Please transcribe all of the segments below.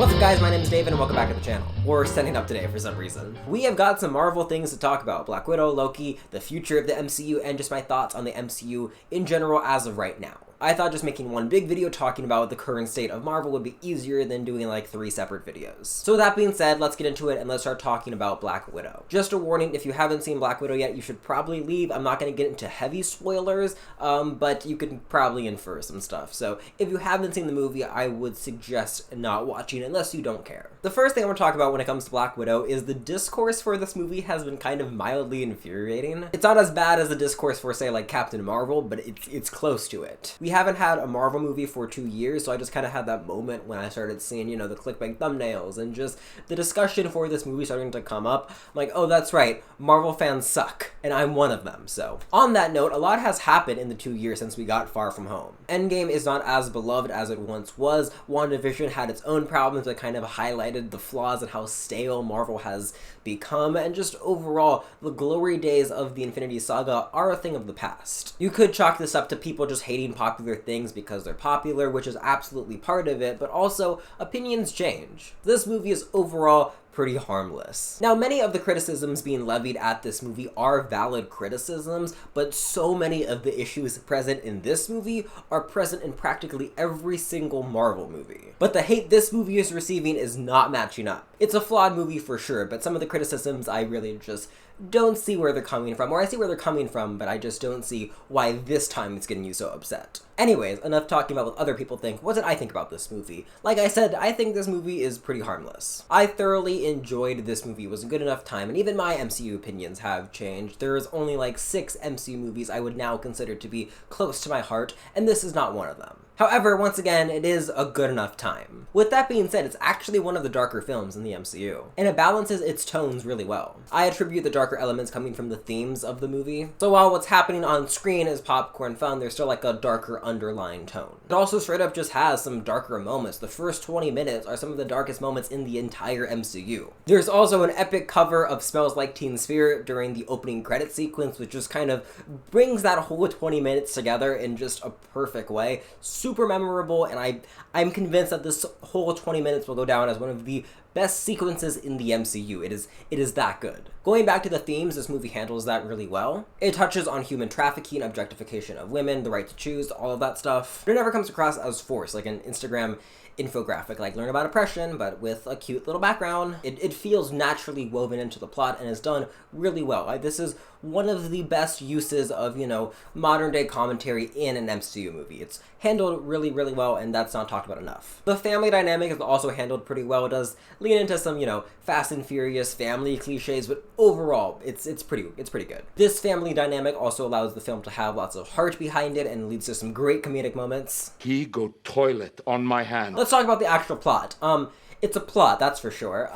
What's up guys, my name is David and welcome back to the channel. We're setting up today for some reason. We have got some Marvel things to talk about. Black Widow, Loki, the future of the MCU, and just my thoughts on the MCU in general as of right now. I thought just making one big video talking about the current state of Marvel would be easier than doing like 3 separate videos. So with that being said, let's get into it and let's start talking about Black Widow. Just a warning, if you haven't seen Black Widow yet, you should probably leave. I'm not going to get into heavy spoilers, but you can probably infer some stuff. So if you haven't seen the movie, I would suggest not watching unless you don't care. The first thing I want to talk about when it comes to Black Widow is the discourse for this movie has been kind of mildly infuriating. It's not as bad as the discourse for, say, like Captain Marvel, but it's close to it. We haven't had a Marvel movie for 2 years, so I just kind of had that moment when I started seeing, you know, the clickbait thumbnails and just the discussion for this movie starting to come up. I'm like, oh, that's right, Marvel fans suck, and I'm one of them. So on that note, a lot has happened in the 2 years since we got Far From Home. Endgame is not as beloved as it once was. WandaVision had its own problems that kind of highlighted the flaws and how stale Marvel has become, and just overall, the glory days of the Infinity Saga are a thing of the past. You could chalk this up to people just hating popular things because they're popular, which is absolutely part of it, but also opinions change. This movie is overall pretty harmless. Now, many of the criticisms being levied at this movie are valid criticisms, but so many of the issues present in this movie are present in practically every single Marvel movie. But the hate this movie is receiving is not matching up. It's a flawed movie for sure, but some of the criticisms I really just don't see where they're coming from, or I see where they're coming from, but I just don't see why this time it's getting you so upset. Anyways, enough talking about what other people think. What did I think about this movie? Like I said, I think this movie is pretty harmless. I thoroughly enjoyed this movie. It was a good enough time, and even my MCU opinions have changed. There's only like 6 MCU movies I would now consider to be close to my heart, and this is not one of them. However, once again, it is a good enough time. With that being said, it's actually one of the darker films in the MCU, and it balances its tones really well. I attribute the darker elements coming from the themes of the movie. So while what's happening on screen is popcorn fun, there's still like a darker underlying tone. It also straight up just has some darker moments. The first 20 minutes are some of the darkest moments in the entire MCU. There's also an epic cover of Smells Like Teen Spirit during the opening credit sequence, which just kind of brings that whole 20 minutes together in just a perfect way. Super memorable, and I'm convinced that this whole 20 minutes will go down as one of the best sequences in the MCU. It is that good. Going back to the themes, this movie handles that really well. It touches on human trafficking, objectification of women, the right to choose, all of that stuff. But it never comes across as forced, like an Instagram infographic, like learn about oppression, but with a cute little background. It feels naturally woven into the plot and is done really well. This is one of the best uses of, you know, modern day commentary in an MCU movie. It's handled really, really well, and that's not talked about enough. The family dynamic is also handled pretty well. It does lean into some, you know, Fast and Furious family cliches, but overall, it's pretty good. This family dynamic also allows the film to have lots of heart behind it and leads to some great comedic moments. He go toilet on my hand. Let's talk about the actual plot. It's a plot, that's for sure.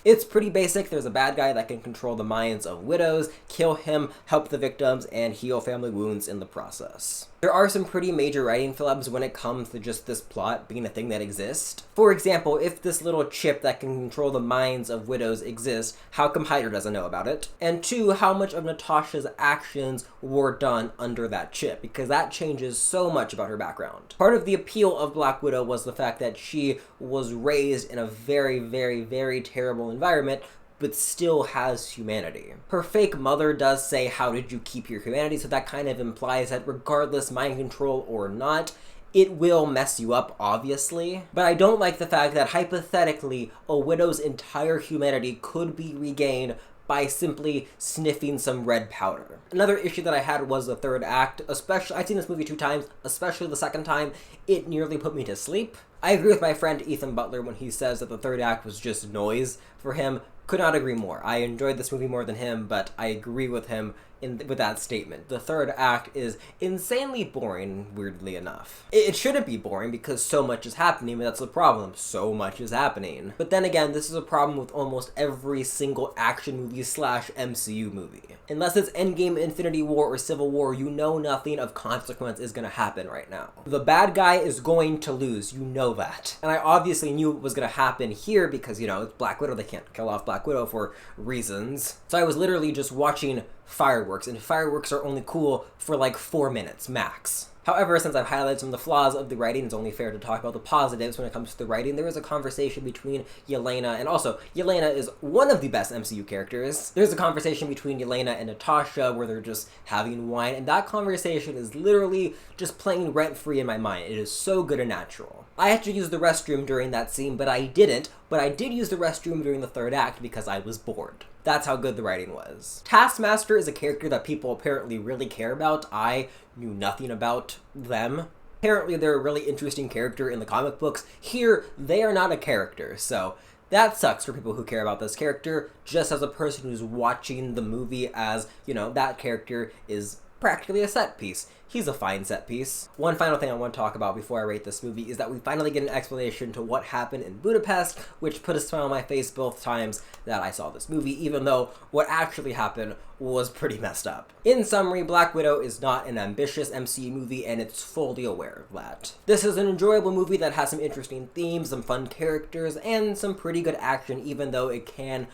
It's pretty basic. There's a bad guy that can control the minds of widows, kill him, help the victims, and heal family wounds in the process. There are some pretty major writing flubs when it comes to just this plot being a thing that exists. For example, if this little chip that can control the minds of widows exists, how come Hyder doesn't know about it? And 2, how much of Natasha's actions were done under that chip? Because that changes so much about her background. Part of the appeal of Black Widow was the fact that she was raised in a very, very, very terrible environment, but still has humanity. Her fake mother does say, how did you keep your humanity? So that kind of implies that regardless mind control or not, it will mess you up, obviously. But I don't like the fact that hypothetically, a widow's entire humanity could be regained by simply sniffing some red powder. Another issue that I had was the third act, especially, I've seen this movie 2 times, especially the second time, it nearly put me to sleep. I agree with my friend Ethan Butler when he says that the third act was just noise for him. Could not agree more. I enjoyed this movie more than him, but I agree with him with that statement. The third act is insanely boring, weirdly enough. It shouldn't be boring because so much is happening, but that's the problem. So much is happening. But then again, this is a problem with almost every single action movie / MCU movie. Unless it's Endgame, Infinity War, or Civil War, you know nothing of consequence is gonna happen right now. The bad guy is going to lose, you know that. And I obviously knew it was gonna happen here because, you know, it's Black Widow, they can't kill off Black Widow for reasons. So I was literally just watching fireworks, and fireworks are only cool for like 4 minutes max. However, since I've highlighted some of the flaws of the writing, it's only fair to talk about the positives when it comes to the writing. There is a conversation between Yelena, and also, Yelena is one of the best MCU characters. There's a conversation between Yelena and Natasha where they're just having wine, and that conversation is literally just playing rent-free in my mind. It is so good and natural. I had to use the restroom during that scene, but I didn't. But I did use the restroom during the third act because I was bored. That's how good the writing was. Taskmaster is a character that people apparently really care about. I knew nothing about them. Apparently they're a really interesting character in the comic books. Here, they are not a character, so that sucks for people who care about this character. Just as a person who's watching the movie as, that character is practically a set piece. He's a fine set piece. One final thing I want to talk about before I rate this movie is that we finally get an explanation to what happened in Budapest, which put a smile on my face both times that I saw this movie, even though what actually happened was pretty messed up. In summary, Black Widow is not an ambitious MCU movie, and it's fully aware of that. This is an enjoyable movie that has some interesting themes, some fun characters, and some pretty good action, even though it can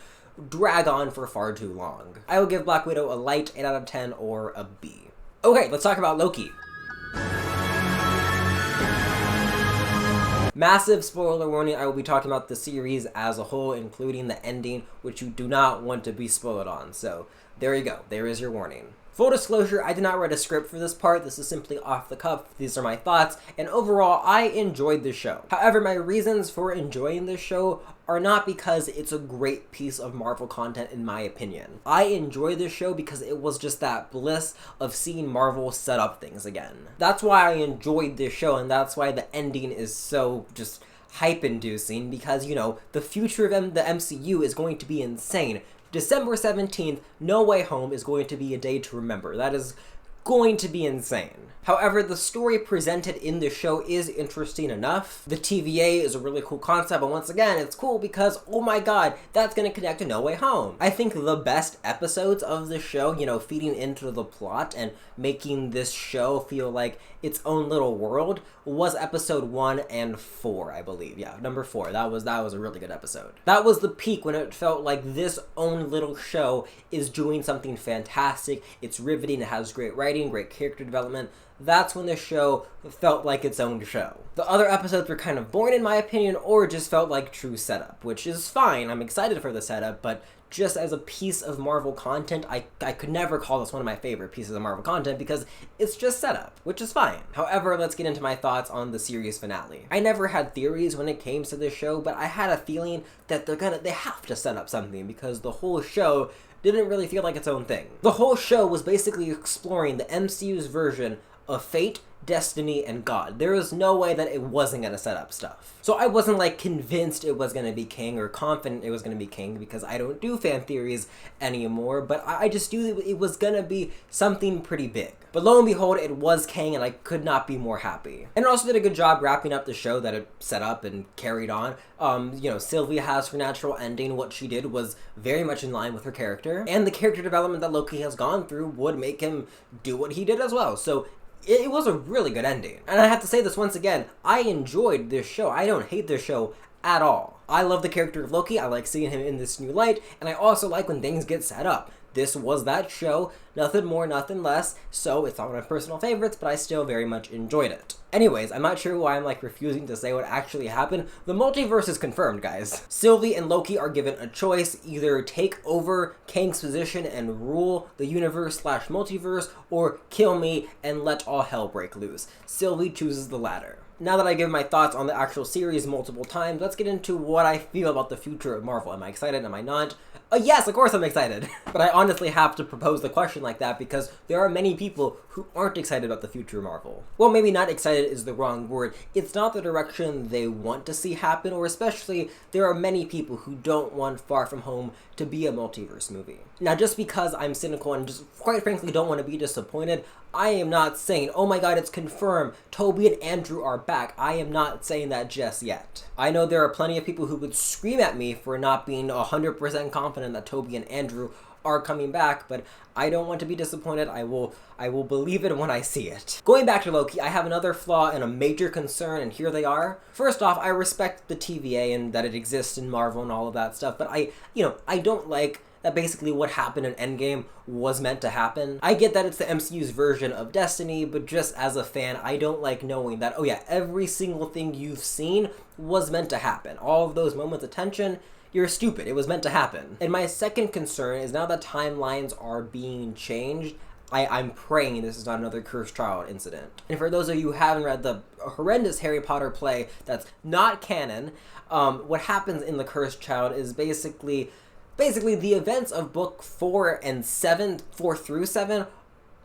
drag on for far too long. I will give Black Widow a light 8 out of 10 or a B. Okay, let's talk about Loki. Massive spoiler warning, I will be talking about the series as a whole, including the ending, which you do not want to be spoiled on. So, there you go. There is your warning. Full disclosure, I did not write a script for this part. This is simply off the cuff. These are my thoughts, and overall, I enjoyed this show. However, my reasons for enjoying this show are not because it's a great piece of Marvel content in my opinion. I enjoy this show because it was just that bliss of seeing Marvel set up things again. That's why I enjoyed this show, and that's why the ending is so just hype-inducing, because, the future of the MCU is going to be insane. December 17th, No Way Home is going to be a day to remember. That is going to be insane. However, the story presented in the show is interesting enough. The TVA is a really cool concept, and once again, it's cool because, oh my god, that's gonna connect to No Way Home. I think the best episodes of the show, feeding into the plot and making this show feel like its own little world, was episode 1 and 4, I believe. Yeah, number 4. That was a really good episode. That was the peak when it felt like this own little show is doing something fantastic. It's riveting, it has great writing, great character development. That's when the show felt like its own show. The other episodes were kind of boring in my opinion, or just felt like true setup, which is fine. I'm excited for the setup, but just as a piece of Marvel content, I could never call this one of my favorite pieces of Marvel content because it's just setup, which is fine. However, let's get into my thoughts on the series finale. I never had theories when it came to this show, but I had a feeling that they have to set up something because the whole show didn't really feel like its own thing. The whole show was basically exploring the MCU's version of fate, destiny, and God. There was no way that it wasn't gonna set up stuff. So I wasn't convinced it was gonna be King or confident it was gonna be King because I don't do fan theories anymore, but I just knew it was gonna be something pretty big. But lo and behold, it was Kang, and I could not be more happy. And it also did a good job wrapping up the show that it set up and carried on. Sylvia has her natural ending. What she did was very much in line with her character, and the character development that Loki has gone through would make him do what he did as well. So it was a really good ending. And I have to say this once again, I enjoyed this show. I don't hate this show at all. I love the character of Loki. I like seeing him in this new light, and I also like when things get set up. This was that show, nothing more, nothing less, so it's not one of my personal favorites, but I still very much enjoyed it. Anyways, I'm not sure why I'm refusing to say what actually happened. The multiverse is confirmed, guys. Sylvie and Loki are given a choice: either take over Kang's position and rule the universe/multiverse, or kill me and let all hell break loose. Sylvie chooses the latter. Now that I give my thoughts on the actual series multiple times, let's get into what I feel about the future of Marvel. Am I excited? Am I not? Yes, of course I'm excited. But I honestly have to propose the question like that because there are many people who aren't excited about the future of Marvel. Well, maybe not excited is the wrong word. It's not the direction they want to see happen, or especially there are many people who don't want Far From Home to be a multiverse movie. Now, just because I'm cynical and just quite frankly don't want to be disappointed, I am not saying, oh my god, it's confirmed, Toby and Andrew are back. I am not saying that just yet. I know there are plenty of people who would scream at me for not being 100% confident that Toby and Andrew are coming back, but I don't want to be disappointed. I will believe it when I see it. Going back to Loki, I have another flaw and a major concern, and here they are. First off, I respect the TVA and that it exists in Marvel and all of that stuff, but I don't like that basically what happened in Endgame was meant to happen. I get that it's the MCU's version of Destiny, but just as a fan, I don't like knowing that, oh yeah, every single thing you've seen was meant to happen. All of those moments of tension, you're stupid. It was meant to happen. And my second concern is now that timelines are being changed, I'm praying this is not another cursed child incident. And for those of you who haven't read the horrendous Harry Potter play that's not canon, what happens in the cursed child is basically the events of book 4 through 7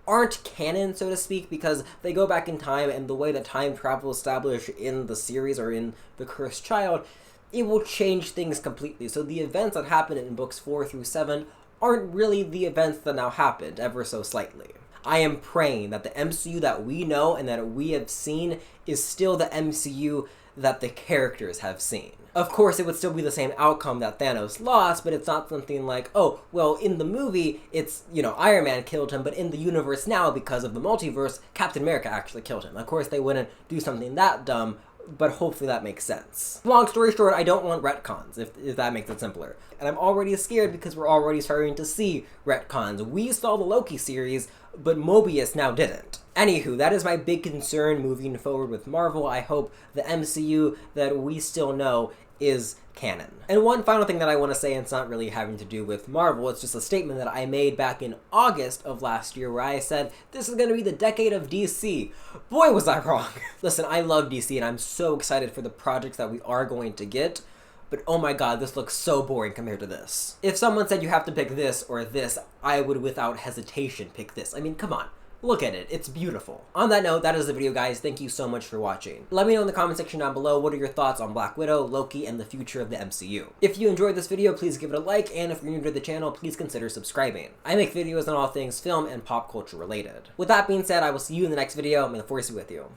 aren't canon, so to speak, because they go back in time, and the way that time travel is established in the series or in the cursed child, it will change things completely. So the events that happen in books 4 through 7 aren't really the events that now happened, ever so slightly. I am praying that the MCU that we know and that we have seen is still the MCU that the characters have seen. Of course, it would still be the same outcome that Thanos lost, but it's not something like, oh, well, in the movie, it's, Iron Man killed him, but in the universe now, because of the multiverse, Captain America actually killed him. Of course, they wouldn't do something that dumb, but hopefully that makes sense. Long story short, I don't want retcons, if that makes it simpler. And I'm already scared because we're already starting to see retcons. We saw the Loki series, but Mobius now didn't. Anywho, that is my big concern moving forward with Marvel. I hope the MCU that we still know is canon. And one final thing that I want to say, and it's not really having to do with Marvel, it's just a statement that I made back in August of last year where I said, this is going to be the decade of DC. Boy, was I wrong. Listen, I love DC and I'm so excited for the projects that we are going to get, but oh my god, this looks so boring compared to this. If someone said you have to pick this or this, I would without hesitation pick this. I mean, come on. Look at it, it's beautiful. On that note, that is the video, guys. Thank you so much for watching. Let me know in the comment section down below what are your thoughts on Black Widow, Loki, and the future of the MCU. If you enjoyed this video, please give it a like, and if you're new to the channel, please consider subscribing. I make videos on all things film and pop culture related. With that being said, I will see you in the next video. May the force be with you.